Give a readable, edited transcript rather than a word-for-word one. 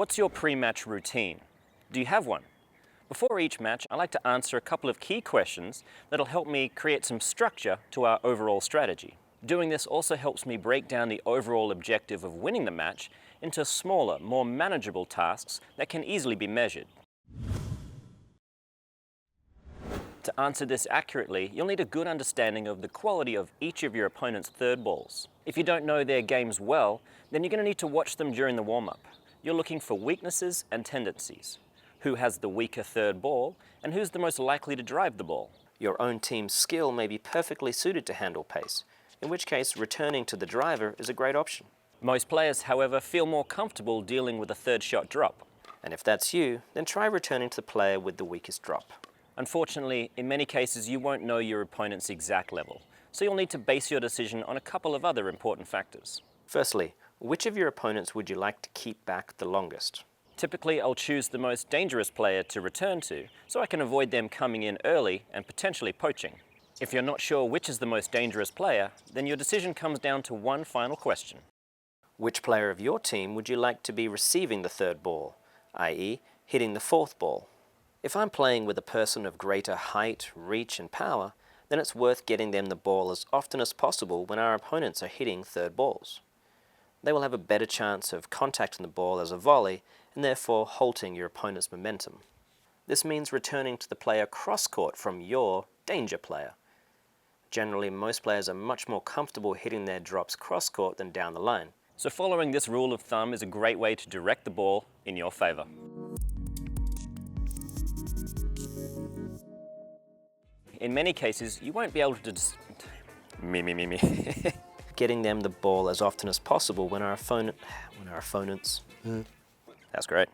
What's your pre-match routine? Do you have one? Before each match, I like to answer a couple of key questions that'll help me create some structure to our overall strategy. Doing this also helps me break down the overall objective of winning the match into smaller, more manageable tasks that can easily be measured. To answer this accurately, you'll need a good understanding of the quality of each of your opponent's third balls. If you don't know their games well, then you're going to need to watch them during the warm-up. You're looking for weaknesses and tendencies. Who has the weaker third ball, and who's the most likely to drive the ball. Your own team's skill may be perfectly suited to handle pace, in which case returning to the driver is a great option. Most players, however, feel more comfortable dealing with a third shot drop. And if that's you, then try returning to the player with the weakest drop. Unfortunately, in many cases you won't know your opponent's exact level, so you'll need to base your decision on a couple of other important factors. Firstly, which of your opponents would you like to keep back the longest? Typically, I'll choose the most dangerous player to return to, so I can avoid them coming in early and potentially poaching. If you're not sure which is the most dangerous player, then your decision comes down to one final question. Which player of your team would you like to be receiving the third ball, i.e. hitting the fourth ball? If I'm playing with a person of greater height, reach and power, then it's worth getting them the ball as often as possible when our opponents are hitting third balls. They will have a better chance of contacting the ball as a volley and therefore halting your opponent's momentum. This means returning to the player cross-court from your danger player. Generally, most players are much more comfortable hitting their drops cross-court than down the line. So following this rule of thumb is a great way to direct the ball in your favor. In many cases, you won't be able to Getting them the ball as often as possible when our opponents... That's great.